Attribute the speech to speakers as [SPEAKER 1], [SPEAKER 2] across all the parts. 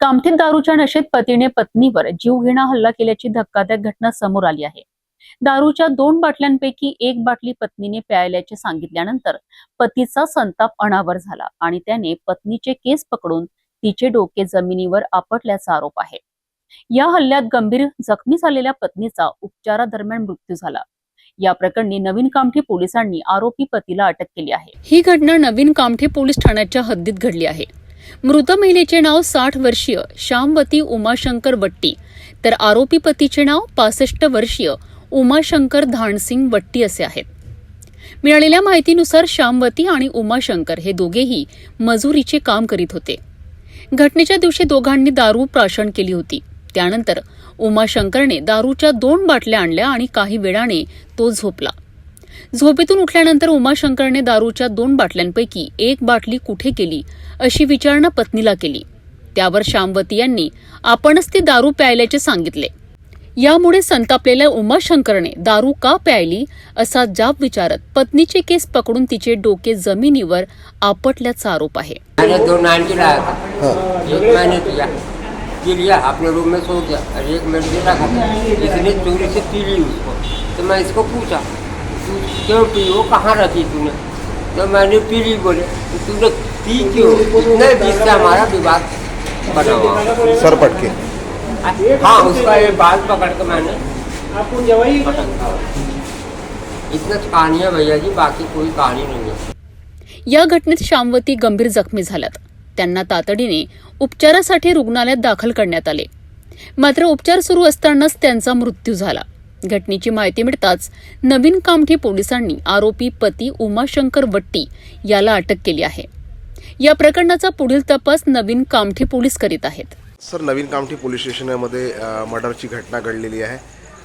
[SPEAKER 1] कामठीत दारूच्या नशेत पतीने पत्नीवर जीवघेणा हल्ला केल्याची धक्कादायक घटना समोर आली आहे। दारूच्या 2 बाटल्यांपैकी 1 बाटली पत्नीने प्यायल्याचे सांगितल्यानंतर पतीचा संताप अनावर झाला आणि त्याने पत्नीचे केस पकडून तिचे डोके जमिनीवर आपटल्याचा आरोप आहे। या हल्ल्यात गंभीर जखमी झालेल्या पत्नीचा उपचारादरम्यान मृत्यू झाला। या प्रकरणी नवीन कामठी पोलिसांनी आरोपी पतीला अटक केली आहे। ही घटना नवीन कामठी पोलीस ठाण्याच्या हद्दीत घडली आहे। मृत महिलेचे नाव 60 वर्षीय श्यामवती उमाशंकर वट्टी तर आरोपी पतीचे नाव 65 वर्षीय उमाशंकर धानसिंग वट्टी असे आहेत। मिळालेल्या माहितीनुसार श्यामवती आणि उमाशंकर हे दोघेही मजुरीचे काम करीत होते। घटनेच्या दिवशी दोघांनी दारू प्राशन केली होती। त्यानंतर उमाशंकरने दारूच्या 2 बाटल्या आणल्या आणि काही वेळाने तो झोपला। झोपेतून उठल्यानंतर उमाशंकरने दारूच्या 2 बाटल्यांपैकी 1 बाटली कुठे गेली अशी विचारणा पत्नीला केली। त्यावर श्यामवती यांनी आपणच ती दारू प्यायल्याचे सांगितले। यामुळे संतापलेल्या उमाशंकरने दारू का प्यायली असा जाब विचारत पत्नीचे केस पकडून तिचे डोके जमिनीवर आपटल्याचा आरोप आहे।
[SPEAKER 2] पी लिया अपने रूम में सो गया और 1 मिनट में रखा था। इसने चोरी से पी ली उसको। तो मैं इसको पूछा तू क्यों पी, वो कहाँ रखी तूने? तो मैंने पी ली। बोले तो तूने पी क्यों? इतने बीच से हमारा विवाद बना हुआ
[SPEAKER 3] सर पटके।
[SPEAKER 2] हाँ, उसका ये बाल पकड़ के मैंने आपको जवाई इतना कहानी है भैया जी, बाकी कोई कहानी नहीं है।
[SPEAKER 1] या घटनेत श्यामवती गंभीर जखमी झाल्यात। त्यांना तातडीने उपचारासाठी रुग्णालयात दाखल करण्यात आले, मात्र उपचार सुरू असतानाच त्यांचा मृत्यू झाला। घटनेची माहिती मिळताच नवीन कामठी पोलिसांनी आरोपी पती उमाशंकर वट्टी याला अटक केली आहे। या प्रकरणाचा पुढील तपास नवीन कामठी पोलीस करीत आहेत।
[SPEAKER 3] सर, नवीन कामठी पोलीस स्टेशनमध्ये मर्डरची घटना घडलेली आहे।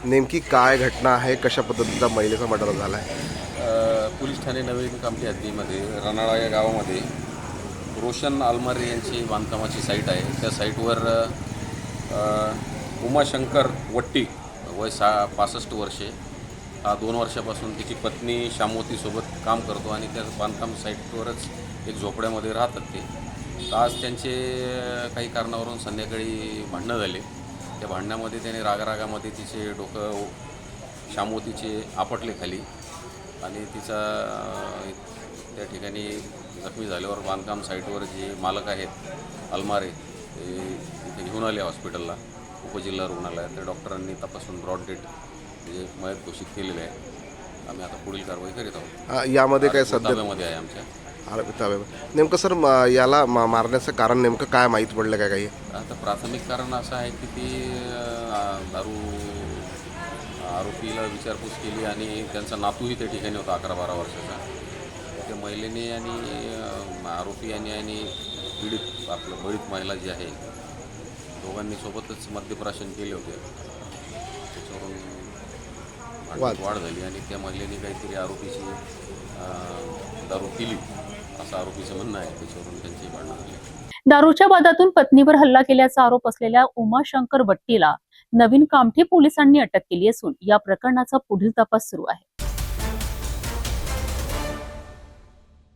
[SPEAKER 3] नेमकी काय घटना आहे, कशा पद्धतीचा महिलेचा मर्डर झाला आहे?
[SPEAKER 4] पोलीस ठाणे नवीन कामठी हद्दीमध्ये रनाळा या गावामध्ये रोशन आलमारे यांची बांधकामाची साईट आहे। त्या साईटवर उमाशंकर वट्टी वय 65 वर्षे हा 2 वर्षापासून तिची पत्नी श्यामवतीसोबत काम करतो आणि त्या बांधकाम साईटवरच एक झोपड्यामध्ये राहतात ते। तर आज त्यांचे काही कारणावरून संध्याकाळी भांडणं झाले। त्या भांडणामध्ये त्याने रागारागामध्ये तिचे डोकं श्यामवतीचे आपटले खाली आणि तिचा त्या ठिकाणी जखमी झाल्यावर बांधकाम साईटवर जे मालक आहेत आलमारे ते इथे घेऊन आले हॉस्पिटलला, उपजिल्हा रुग्णालयात। त्या डॉक्टरांनी तपासून ब्रॉड डेट म्हणजे मयत घोषित केलेले आहे। आम्ही आता पुढील कारवाई करीत आहोत।
[SPEAKER 3] यामध्ये काय
[SPEAKER 4] ताब्यामध्ये आहे आमच्या
[SPEAKER 3] नेमकं सर याला मारण्याचं कारण नेमकं काय माहीत पडलं काय? काही
[SPEAKER 4] आता प्राथमिक कारण असं आहे की ती दारू आरोपीला विचारपूस केली आणि त्यांचा नातूही त्या ठिकाणी होता 11-12 वर्षाचा। त्या महिलेने आणि आरोपी आणि पीडित आपलं बळीत महिला जी आहे दोघांनी सोबतच मद्यप्राशन केले होते। त्याच्यावरून वाढ झाली आणि त्या महिलेने काहीतरी आरोपीची दारू पिली असं आरोपीचं म्हणणं आहे। त्याच्यावरून त्यांची भांडणं झाली।
[SPEAKER 1] दारूच्या वादातून पत्नीवर हल्ला केल्याचा आरोप असलेल्या उमाशंकर वट्टीला नवीन कामठी पोलिसांनी अटक केली असून या प्रकरणाचा पुढील तपास सुरू आहे।